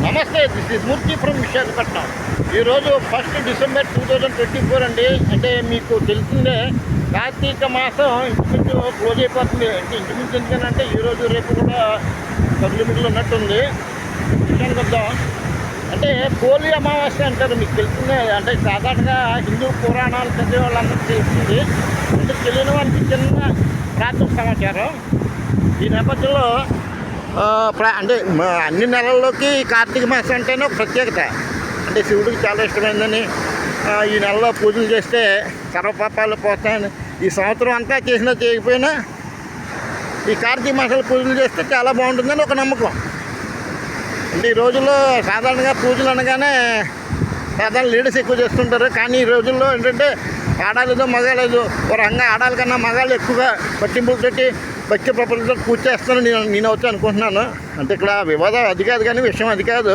నమస్తే, this is Murthy from Visakhapatnam. ఈరోజు 1 December 2024 అండి. అంటే మీకు తెలిసిందే, కార్తీక మాసం ఇంచుమించు క్లోజ్ అయిపోతుంది. అంటే ఇంచుమించు ఎందుకంటే ఈరోజు రేపు కూడా 10 కిలోమీటర్లు ఉన్నట్టుంది. విషయానికి వద్దాం. అంటే పోలి అమావాస్య అంటారు, మీకు తెలిసిందే. అంటే సాధారణంగా హిందూ పురాణాలు చదివే వాళ్ళందరికీ తెలుస్తుంది. అంటే తెలియని వారికి చిన్న ప్రాథమిక సమాచారం. ఈ నేపథ్యంలో అంటే అన్ని నెలల్లోకి కార్తీక మాసం అంటేనే ఒక ప్రత్యేకత. అంటే శివుడికి చాలా ఇష్టమైందని ఈ నెలలో పూజలు చేస్తే సర్వపాపాలు పోతాయని, ఈ సంవత్సరం అంతా చేసినా చేయకపోయినా ఈ కార్తీక మాసాలు పూజలు చేస్తే చాలా బాగుంటుందని ఒక నమ్మకం. అంటే ఈ రోజుల్లో సాధారణంగా పూజలు అనగానే సాధారణ లేడీస్ ఎక్కువ చేస్తుంటారు. కానీ ఈ రోజుల్లో ఏంటంటే ఆడాలేదో మగాలేదో ఒక రంగా ఆడాలి కన్నా మగాళ్ళు ఎక్కువగా పట్టింపులతోటి భక్తి ప్రపంచంతో పూజ చేస్తాను నేను వచ్చి అనుకుంటున్నాను. అంటే ఇక్కడ వివాదం అది కాదు, కానీ విషయం అది కాదు.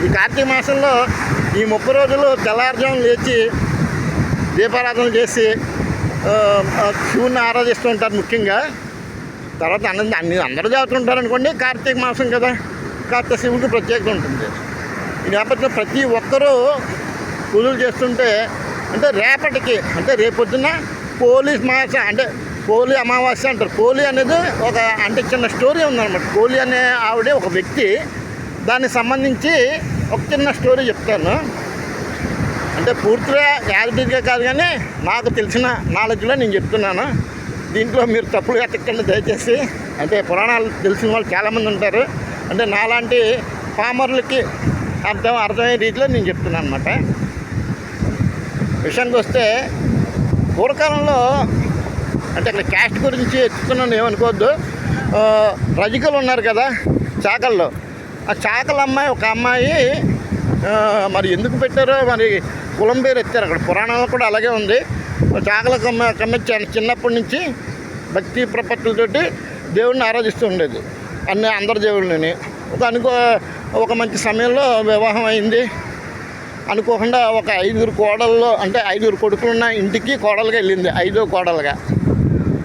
ఈ కార్తీక మాసంలో ఈ 30 రోజులు తెల్లారుజామున లేచి దీపారాధన చేసి శివుని ఆరాధిస్తూ ఉంటారు ముఖ్యంగా. తర్వాత అందరూ చదువుతుంటారు అనుకోండి. కార్తీక మాసం కదా, కార్తీక శివుడికి ప్రత్యేకత ఉంటుంది. ఈ నేపథ్యంలో ప్రతి ఒక్కరూ పూజలు చేస్తుంటే అంటే రేపటికి అంటే రేపొద్దున పోలీస్ మాసం అంటే పోలి అమావాస్య అంటారు. పోలి అనేది ఒక అంటే చిన్న స్టోరీ ఉందన్నమాట. పోలి అనే ఆవిడే ఒక వ్యక్తి, దానికి సంబంధించి ఒక చిన్న స్టోరీ చెప్తాను. అంటే పూర్తిగా యాజిటీగా కాదు, కానీ నాకు తెలిసిన నాలెడ్జ్లో నేను చెప్తున్నాను. దీంట్లో మీరు తప్పులు ఎత్తకండి దయచేసి. అంటే పురాణాలు తెలిసిన వాళ్ళు చాలామంది ఉంటారు. అంటే నాలాంటి ఫామర్లకి అర్థమయ్యే రీతిలో నేను చెప్తున్నాను అనమాట. విషయానికి వస్తే పూర్వకాలంలో అంటే ఇక్కడ క్యాస్ట్ గురించి ఎత్తుతున్నాను ఏమనుకోవద్దు. రజకులు ఉన్నారు కదా చాకల్లో, ఆ చాకల అమ్మాయి ఒక అమ్మాయి మరి ఎందుకు పెట్టారో మరి కులం పేరు ఎత్తారు. అక్కడ పురాణంలో కూడా అలాగే ఉంది. చాకల కమ్మ చిన్నప్పటి నుంచి భక్తి ప్రపత్తులతోటి దేవుడిని ఆరాధిస్తూ ఉండేది, అందరి దేవుళ్ళని. ఒక మంచి సమయంలో వివాహం అయింది. అనుకోకుండా ఒక 5 కోడల్లో అంటే 5 కొడుకులున్న ఇంటికి కోడలుగా వెళ్ళింది, 5వ కోడలుగా.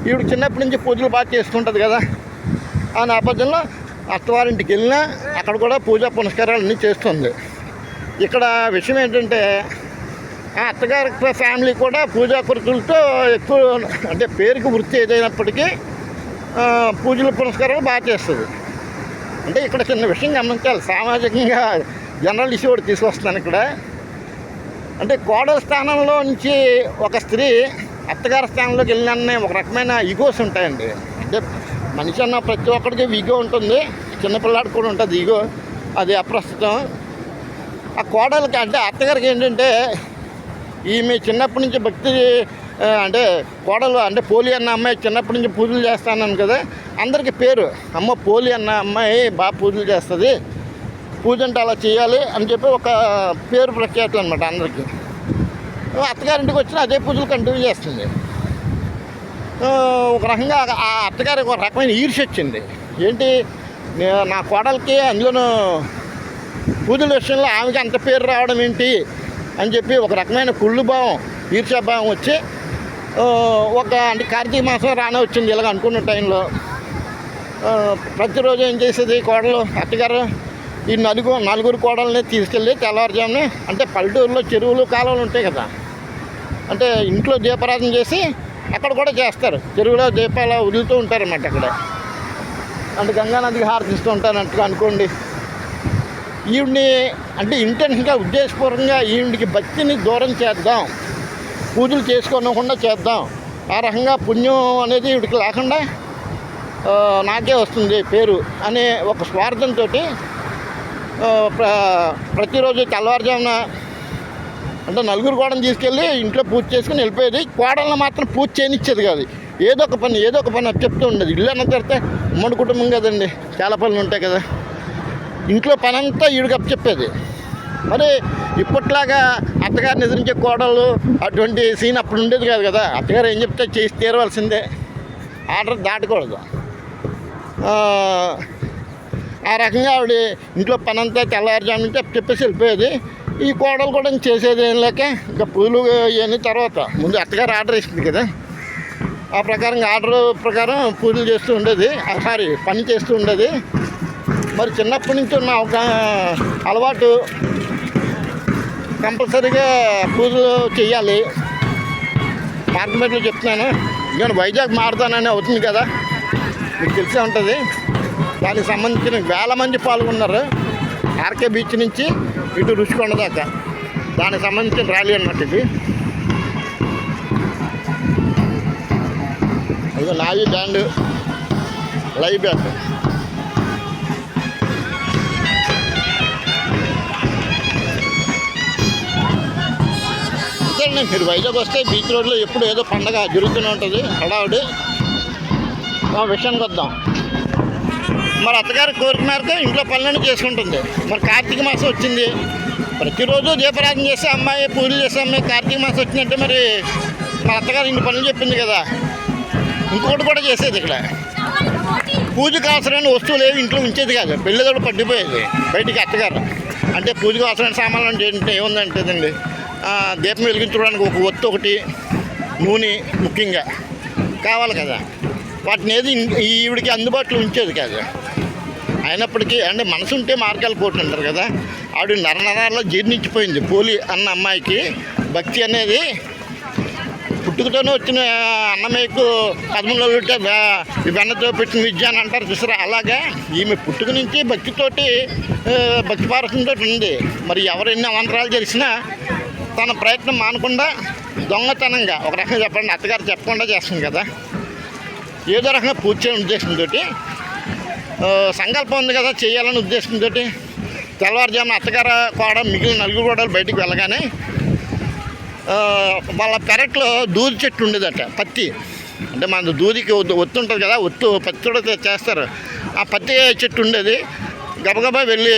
ఈవిడ చిన్నప్పటి నుంచి పూజలు బాగా చేస్తుంటుంది కదా. ఆ నేపథ్యంలో అత్తవారింటికి వెళ్ళినా అక్కడ కూడా పూజా పునస్కారాలన్నీ చేస్తుంది. ఇక్కడ విషయం ఏంటంటే ఆ అత్తగారి ఫ్యామిలీ కూడా పూజా కృతులతో ఎక్కువ అంటే పేరుకి వృత్తి ఏదైనప్పటికీ పూజలు పునస్కారాలు బాగా చేస్తుంది. అంటే ఇక్కడ చిన్న విషయం గమనించాలి. సామాజికంగా జనరల్ ఇష్యూ కూడా తీసుకొస్తున్నాను ఇక్కడ. అంటే కోడల స్థానంలో నుంచి ఒక స్త్రీ అత్తగారి స్థానంలోకి వెళ్ళిన ఒక రకమైన ఈగోస్ ఉంటాయండి. అంటే మనిషి అన్న ప్రతి ఒక్కరికి ఈగో ఉంటుంది, చిన్నపిల్లాడికి కూడా ఉంటుంది ఈగో, అది అప్రస్తుతం. ఆ కోడలకి అంటే అత్తగారికి ఏంటంటే ఈమె చిన్నప్పటి నుంచి భక్తి అంటే కోడలు అంటే పోలి అన్న అమ్మాయి చిన్నప్పటి నుంచి పూజలు చేస్తాను కదా, అందరికీ పేరు అమ్మ పోలి అన్న అమ్మాయి బాగా పూజలు చేస్తుంది, పూజ అంటే అలా చేయాలి అని చెప్పి ఒక పేరు ప్రఖ్యాతులు అనమాట అందరికీ. అత్తగారింటికి వచ్చిన అదే పూజలు కంటిన్యూ చేస్తుంది. ఒక రకంగా ఆ అత్తగారికి ఒక రకమైన ఈర్ష్య వచ్చింది. ఏంటి నా కోడలికి అందులోనూ పూజల విషయంలో ఆమెకి అంత పేరు రావడం ఏంటి అని చెప్పి ఒక రకమైన కుళ్ళు భావం, ఈర్ష్యాభావం వచ్చి ఒక అంటే కార్తీక మాసం రానే వచ్చింది. ఇలాగ అనుకున్న టైంలో ప్రతిరోజు ఏం చేసేది కోడలు అత్తగారు ఈ నలుగురు కోడల్ని తీసుకెళ్ళి తెల్లవారుజామునే అంటే పల్లెటూరులో చెరువులు కాలువలు ఉంటాయి కదా, అంటే ఇంట్లో దీపారాధన చేసి అక్కడ కూడా చేస్తారు. చెరువులో దీపాలు వదులుతూ ఉంటారన్నమాట అక్కడ. అంటే గంగానదికి హారతిస్తూ ఉంటారన్నట్టుగా అనుకోండి. ఈవిడిని అంటే ఇంటెన్షన్గా ఉద్దేశపూర్వకంగా ఈవిడికి భక్తిని దూరం చేద్దాం, పూజలు చేసుకోకుండా చేద్దాం, ఆ రకంగా పుణ్యం అనేది ఈవిడికి లేకుండా నాకే వస్తుంది పేరు అనే ఒక స్వార్థంతో ప్రతిరోజు తెల్లవారుజామున అంటే నలుగురు కోడని తీసుకెళ్ళి ఇంట్లో పూజ చేసుకుని వెళ్ళిపోయేది. కోడలను మాత్రం పూజ చేయనిచ్చేది కాదు. ఏదో ఒక పని అది చెప్తూ ఉండేది. ఇల్లు అన్న తర్వాత ఉమ్మడి కుటుంబం కదండి, చాలా పనులు ఉంటాయి కదా. ఇంట్లో పని అంతా ఈవిడికి చెప్పేది. మరి ఇప్పట్లాగా అత్తగారిని ఎదిరించే కోడలు అటువంటి సీన్ అప్పుడు ఉండేది కాదు కదా. అత్తగారు ఏం చెప్తే చేసి తీరవలసిందే, ఆర్డర్ దాటకూడదు. ఆ రకంగా ఆవిడ ఇంట్లో పని అంతా తెల్లారుజాము నుంచి చెప్పేసి వెళ్ళిపోయేది. ఈ కోడలు కూడా చేసేది ఏం లేక ఇంకా పూలు ఇవన్నీ తర్వాత ముందు అత్తగారు ఆర్డర్ ఇస్తుంది కదా, ఆ ప్రకారంగా ఆర్డర్ ప్రకారం పూజలు చేస్తూ ఉండేది. పని చేస్తూ ఉండేది. మరి చిన్నప్పటి నుంచి ఉన్న ఒక అలవాటు కంపల్సరీగా పూజలు చేయాలి. మార్కెట్లో చెప్తున్నాను, నేను వైజాగ్ మారతానని అవుతుంది కదా, మీకు తెలిసే ఉంటుంది. దానికి సంబంధించిన వేల మంది పాల్గొన్నారు. ఆర్కే బీచ్ నుంచి ఇటు రుషికొండ దాకా దానికి సంబంధించిన ర్యాలీ అన్నమాట ఇది. ఇది నాయి బ్యాండ్ లైవ్ బ్యాండ్. అంతేనండి, మీరు వైజాగ్ వస్తే బీచ్ రోడ్లో ఎప్పుడు ఏదో పండగ జరుగుతూనే ఉంటుంది, హడావుడి. విషయానికి వద్దాం. మరి అత్తగారు కోరుకున్నారుగా ఇంట్లో పనులన్నీ చేసుకుంటుంది. మరి కార్తీక మాసం వచ్చింది, ప్రతిరోజు దీపారాధన చేసే అమ్మాయి, పూజలు చేసే అమ్మాయి కార్తీక మాసం వచ్చిందంటే మరి మా అత్తగారు ఇంటి పనులు చెప్పింది కదా, ఇంకొకటి కూడా చేసేది. ఇక్కడ పూజకు అవసరమైన వస్తువులు ఏవి ఇంట్లో ఉంచేది కాదు, పెళ్ళిదోడు పట్టిపోయేది బయటికి అత్తగారు. అంటే పూజకు అవసరమైన సామాన్లు అంటే ఏముందంటేదండి, దీపం వెలిగించడానికి ఒక ఒత్తు ఒకటి, నూనె ముఖ్యంగా కావాలి కదా. వాటిని ఏది ఈవిడికి అందుబాటులో ఉంచేది కాదు. అయినప్పటికీ అంటే మనసు ఉంటే మార్గాలు కోట్లు అంటారు కదా, ఆవిడ నరనరాల్లో జీర్ణించిపోయింది. పోలి అన్న అమ్మాయికి భక్తి అనేది పుట్టుకతోనే వచ్చిన అన్నమయ్యకు పదములలో ఉంటే వెన్నతో పెట్టిన విద్య అని అంటారు చూసారా, అలాగా ఈమె పుట్టుక నుంచి భక్తితోటి భక్తి పారసంతో ఉంది. మరి ఎవరు ఎన్ని అవంతరాలు చేసినా తన ప్రయత్నం మానకుండా దొంగతనంగా, ఒక రకంగా చెప్పండి, అత్తగారు చెప్పకుండా చేస్తుంది కదా, ఏదో రకంగా పూజ చేయని ఉద్దేశంతో, సంకల్పం ఉంది కదా చేయాలని ఉద్దేశంతో తెల్లవారుజామున అత్తగారు కూడా మిగిలిన నలుగురు కూడా బయటికి వెళ్ళగానే వాళ్ళ పెరట్లో దూది చెట్టు ఉండేదట, పత్తి. అంటే మన దూదికి ఒత్తు ఉంటుంది కదా, ఒత్తు పత్తి కూడా చేస్తారు. ఆ పత్తి చెట్టు ఉండేది. గబగబా వెళ్ళి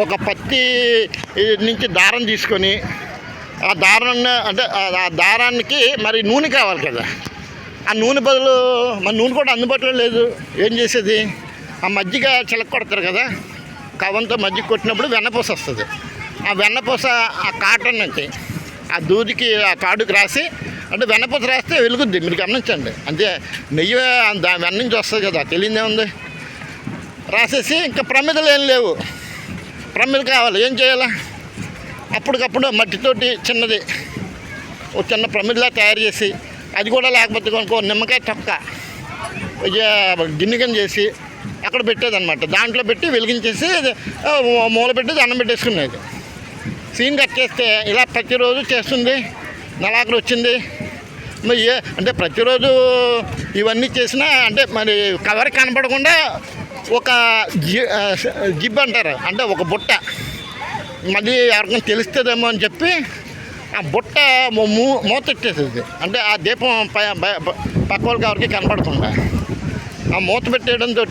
ఒక పత్తి నుంచి దారం తీసుకొని, ఆ దారాన్ని అంటే ఆ దారానికి మరి నూనె కావాలి కదా, ఆ నూనె బదులు మన నూనె కూడా అందుబాటులో లేదు. ఏం చేసేది, ఆ మజ్జిగ చిలక కొడతారు కదా, కవంతో మజ్జిగ కొట్టినప్పుడు వెన్నపూస వస్తుంది. ఆ వెన్నపూస ఆ కాటన్ నుంచి ఆ దూదికి ఆ కాడుకి రాసి, అంటే వెన్నపూస రాస్తే వెలుగుద్ది, మీరు గమనించండి. అంతే, నెయ్యి వెన్న నుంచి వస్తుంది కదా, తెలియదే ఉంది. రాసేసి ఇంకా ప్రమిదలు ఏం లేవు, ప్రమిద కావాలి, ఏం చేయాలా? అప్పటికప్పుడు మట్టితోటి చిన్నది ఒక చిన్న ప్రమిదలా తయారు చేసి, అది కూడా లేకపోతే కొనుక్కో నిమ్మకాయ తొక్క గిన్నె కింద చేసి అక్కడ పెట్టేదన్నమాట. దాంట్లో పెట్టి వెలిగించేసి మూల పెట్టి దండం పెట్టేసుకునేది. సీన్ కట్ చేస్తే ఇలా ప్రతిరోజు చేస్తుంది. నెలాఖరు వచ్చింది. మరి అంటే ప్రతిరోజు ఇవన్నీ చేసినా అంటే మరి కవర్ కనపడకుండా ఒక జిబ్ అంటారు, అంటే ఒక బుట్ట, మళ్ళీ ఎవరికైనా తెలుస్తుందేమో అని చెప్పి ఆ బుట్ట మూతెట్టేసేది. అంటే ఆ దీపం పక్క వాళ్ళకి ఎవరికి కనపడకుండా ఆ మూత పెట్టేయడంతో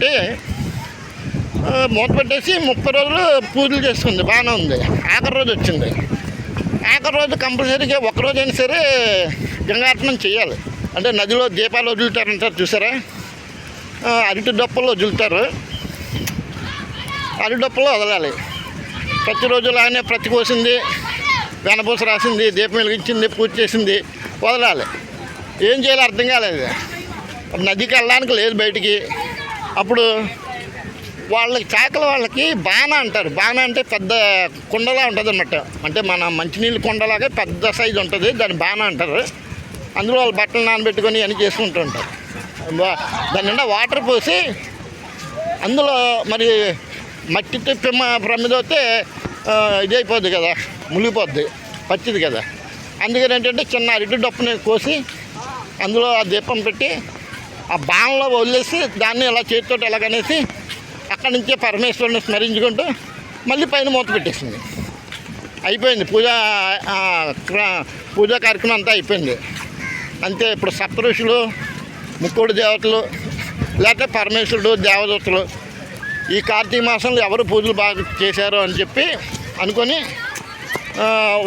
మూత పెట్టేసి 30 రోజులు పూజలు చేసుకుంది, బాగానే ఉంది. ఆఖరి రోజు వచ్చింది. ఆఖరి రోజు కంపల్సరీగా ఒకరోజైనా సరే గంగార్పణం చేయాలి. అంటే నదిలో దీపాలు వదులుతారంటారు చూసారా, అరటి డొప్పలు వదులుతారు, అరటి డొప్పలు వదలాలి. ప్రతిరోజు లాగానే ప్రతి కోసింది, వెనపూస రాసింది, దీపం వెలిగించింది, పూజ చేసింది, వదలాలి. ఏం చేయాలో అర్థం కాలేదు. నదికి వెళ్ళడానికి లేదు బయటికి. అప్పుడు వాళ్ళకి చాకల వాళ్ళకి బాణ అంటారు. బాణ అంటే పెద్ద కుండలా ఉంటుంది అన్నమాట, అంటే మన మంచినీళ్ళు కుండలాగా పెద్ద సైజు ఉంటుంది, దాన్ని బాణ అంటారు. అందులో వాళ్ళు బట్టలు నానబెట్టుకొని అన్నీ చేసుకుంటూ ఉంటారు. దాని నిండా వాటర్ పోసి అందులో మరి మట్టి తిప్పి ప్రమిద అయితే ఇది అయిపోద్ది కదా, మునిగిపోద్ది, పచ్చిది కదా. అందుకని ఏంటంటే చిన్న అరటి డప్పుని కోసి అందులో ఆ దీపం పెట్టి ఆ బాణలో వదిలేసి దాన్ని ఇలా చేతితో ఎలాగనేసి అక్కడి నుంచే పరమేశ్వరుని స్మరించుకుంటూ మళ్ళీ పైన మూత పెట్టేసింది. అయిపోయింది పూజా కార్యక్రమం అంతా అయిపోయింది. అంతే. ఇప్పుడు సప్త ఋషులు, ముక్కోడు దేవతలు, లేకపోతే పరమేశ్వరుడు, దేవదూతలు ఈ కార్తీక మాసంలో ఎవరు పూజలు బాగా చేశారో అని చెప్పి అనుకొని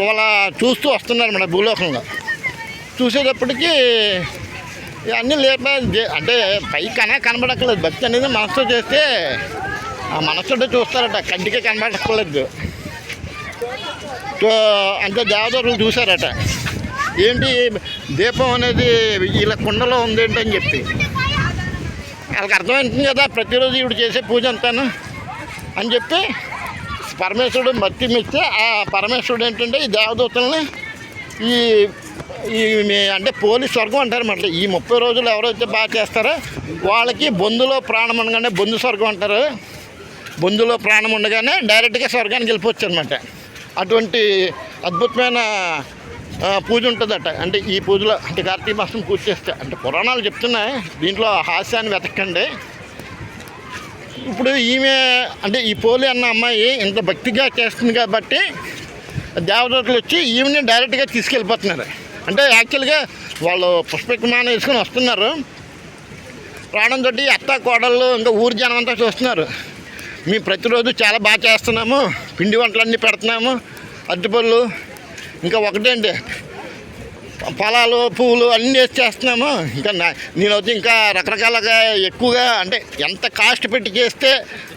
వాళ్ళ చూస్తూ వస్తున్నారు మన భూలోకంలో. చూసేటప్పటికీ అన్నీ లేప అంటే పైకి కనబడక్కర్లేదు. భక్తి అనేది మనసుతో చేస్తే ఆ మనసుతో చూస్తారట, కంటికే కనబడక్కర్లేదు. అంటే దేవదూతలు చూశారట, ఏంటి దీపం అనేది ఇలా కుండలో ఉందేంటి అని చెప్పి. వాళ్ళకి అర్థమవుతుంది కదా ప్రతిరోజు ఈవిడ చేసే పూజ అంతాను అని చెప్పి పరమేశ్వరుడు భక్తి మెచ్చి ఆ పరమేశ్వరుడు ఏంటంటే ఈ దేవదూతల్ని ఈ ఈ అంటే పోలీస్ స్వర్గం అంటారు అన్నమాట. ఈ 30 రోజులు ఎవరైతే బాగా చేస్తారో వాళ్ళకి బొందులో ప్రాణం ఉండగానే బొందు స్వర్గం అంటారు. బొందులో ప్రాణం ఉండగానే డైరెక్ట్గా స్వర్గానికి వెళ్ళిపోవచ్చు అనమాట. అటువంటి అద్భుతమైన పూజ ఉంటుందట. అంటే ఈ పూజలో అంటే కార్తీక మాసం పూజ చేస్తే అంటే పురాణాలు చెప్తున్నాయి, దీంట్లో హాస్యాన్ని వెతకండి. ఇప్పుడు ఈమె అంటే ఈ పోలి అన్న అమ్మాయి ఇంత భక్తిగా చేస్తుంది కాబట్టి దేవదూతలు వచ్చి ఈమెని డైరెక్ట్గా తీసుకెళ్ళిపోతున్నారు. అంటే యాక్చువల్గా వాళ్ళు పుష్పవిమానం వేసుకొని వస్తున్నారు. ప్రాణం తోటి అత్త కోడళ్ళు ఇంకా ఊరి జనం అంతా చూస్తున్నారు. మేము ప్రతిరోజు చాలా బాగా చేస్తున్నాము, పిండి వంటలన్నీ పెడుతున్నాము, అరటిపళ్ళు ఇంకా ఒకటేంటి ఫలాలు పువ్వులు అన్నీ వేసి చేస్తున్నాము. ఇంకా నేనైతే ఇంకా రకరకాలుగా ఎక్కువగా అంటే ఎంత కాస్ట్ పెట్టి చేస్తే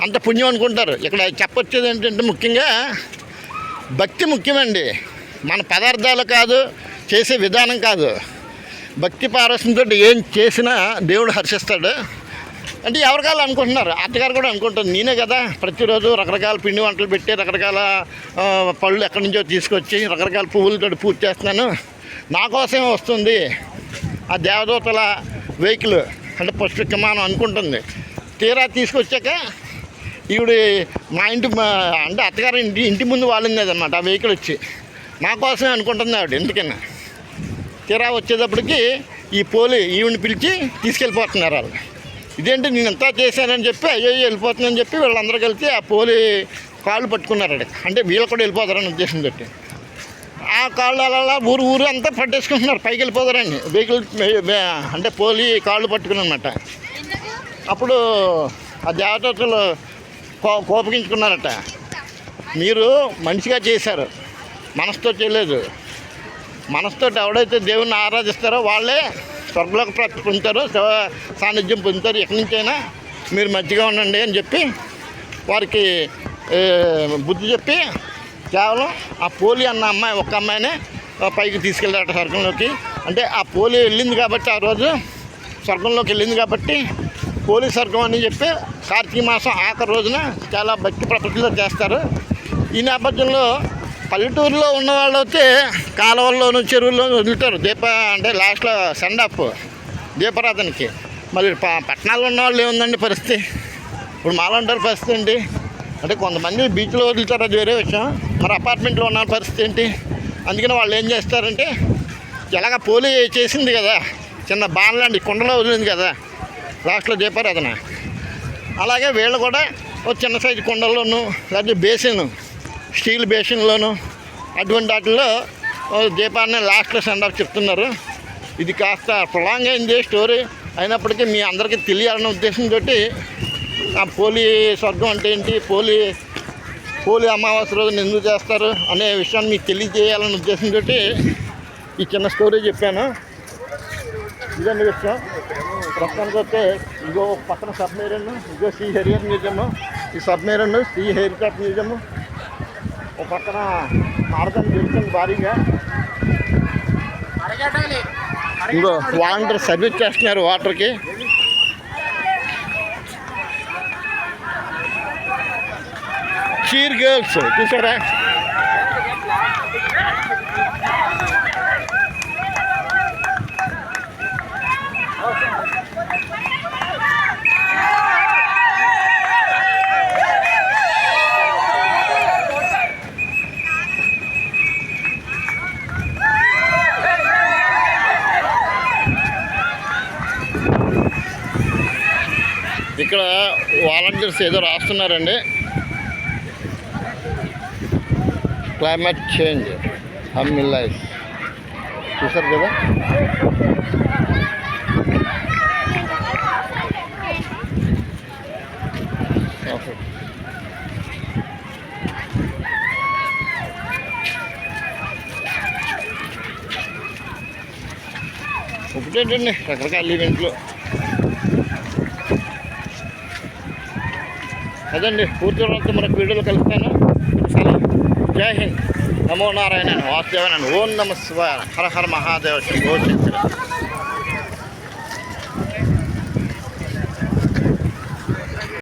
అంత పుణ్యం అనుకుంటారు. ఇక్కడ చెప్పొచ్చేది ఏంటంటే ముఖ్యంగా భక్తి ముఖ్యమండి. మన పదార్థాలు కాదు, చేసే విధానం కాదు. భక్తి పారవశ్యంతో ఏం చేసినా దేవుడు హర్షిస్తాడు. అంటే ఎవరికాలు అనుకుంటున్నారు, అత్తగారు కూడా అనుకుంటారు. నేనే కదా ప్రతిరోజు రకరకాల పిండి వంటలు పెట్టి రకరకాల పళ్ళు ఎక్కడి నుంచో తీసుకొచ్చి రకరకాల పువ్వులతో పూజ చేస్తున్నాను, నా కోసమే వస్తుంది ఆ దేవదూతల వెహికల్ అంటే పుష్పవిమానం అనుకుంటుంది. తీరా తీసుకొచ్చాక ఈవిడ మా ఇంటి అంటే అత్తగారు ఇంటి ముందు వాలింది అన్నమాట ఆ వెహికల్ వచ్చి. నా కోసమే అనుకుంటుంది ఆవిడ. ఎందుకన్నా తీరా వచ్చేటప్పటికి ఈ పోలి ఈవిని పిలిచి తీసుకెళ్ళిపోతున్నారు వాళ్ళు. ఇదేంటి నేను ఎంత చేశానని చెప్పి అయ్యో వెళ్ళిపోతుందని చెప్పి వీళ్ళందరూ కలిసి ఆ పోలి కాళ్ళు పట్టుకున్నారు. అంటే వీళ్ళు కూడా వెళ్ళిపోతారని ఉద్దేశంతో ఆ కాళ్ళు అలా ఊరు అంతా పట్టేసుకుంటున్నారు, పైకి వెళ్ళిపోతారండి వెహికల్ అంటే పోలి కాళ్ళు పట్టుకుని అన్నమాట. అప్పుడు ఆ దేవతలు కోపగించుకున్నారట, మీరు మనిషిగా చేశారు, మనసుతో చేయలేదు. మనసుతో ఎవడైతే దేవుణ్ణి ఆరాధిస్తారో వాళ్ళే స్వర్గలోక ప్రాప్తి పొందుతారు, శివ సాన్నిధ్యం పొందుతారు. ఎక్కడి నుంచైనా మీరు మంచిగా ఉండండి అని చెప్పి వారికి బుద్ధి చెప్పి కేవలం ఆ పోలి అన్న అమ్మాయి ఒక్క అమ్మాయినే పైకి తీసుకెళ్ళారట స్వర్గంలోకి. అంటే ఆ పోలి వెళ్ళింది కాబట్టి ఆ రోజు స్వర్గంలోకి వెళ్ళింది కాబట్టి పోలి స్వర్గం అని చెప్పి కార్తీక మాసం ఆఖరి రోజున చాలా భక్తి ప్రపత్తిలో చేస్తారు. ఈ నేపథ్యంలో పల్లెటూరులో ఉన్న వాళ్ళు అయితే కాలువల్లోనూ చెరువుల్లోనూ వదులుతారు అంటే లాస్ట్లో సెండ్ ఆఫ్ దీపారాధనకి. మరి పట్టణాల్లో ఉన్న వాళ్ళు ఏముందండి పరిస్థితి? ఇప్పుడు మాలంటారు పరిస్థితి ఏంటి అంటే కొంతమంది బీచ్లో వదులుతారు, అది వేరే విషయం. మరి అపార్ట్మెంట్లో ఉన్న పరిస్థితి ఏంటి? అందుకని వాళ్ళు ఏం చేస్తారంటే ఎలాగ పోలి చేసింది కదా, చిన్న బాణలాంటి కుండలో వదిలింది కదా లాస్ట్లో దీపారాధన, అలాగే వీళ్ళు కూడా ఒక చిన్న సైజు కుండల్లోనూ లేకపోతే బేసిన్ స్టీల్ బేసిన్లోను అటువంటి వాటిల్లో దీపాన్ని లాస్ట్లో సెండ్ ఆఫ్ చెప్తున్నారు. ఇది కాస్త ప్రొలాంగ్ అయింది స్టోరీ, అయినప్పటికీ మీ అందరికీ తెలియాలన్న ఉద్దేశంతో ఆ పోలి స్వర్గం అంటే ఏంటి, పోలి అమావాస్య రోజున ఎందుకు చేస్తారు అనే విషయాన్ని మీకు తెలియజేయాలన్న ఉద్దేశంతో ఈ చిన్న స్టోరీ చెప్పాను. ఇదండి విషయం. ప్రస్తుతానికి వస్తే ఇగో పక్కన సబ్మెరీన్, ఇగో సీ హెరియర్ మ్యూజియము, ఈ submarine sea aircraft museum, ఒక పక్కన మార్గం తెలుస్తుంది భారీగా. ఇంకో వాలంటీర్ సర్వీస్ చేస్తున్నారు వాటర్కి. చీర్ గర్ల్స్ చూసారా? ఇక్కడ వాలంటీర్స్ ఏదో రాస్తున్నారండి. క్లైమేట్ చేంజ్ హమ్ మిల్లైస్ చూసారు కదా. ఒకటేంటండి రకరకాల ఈవెంట్లు అదండి. పూర్తి రోజుతో మనకు వీడియోలో కలుస్తాను. సెలవు. జై హింద్. నమో నారాయణ వాసుదేవన. ఓం నమ శివాయ. హర హర మహాదేవ శంభో శంకర.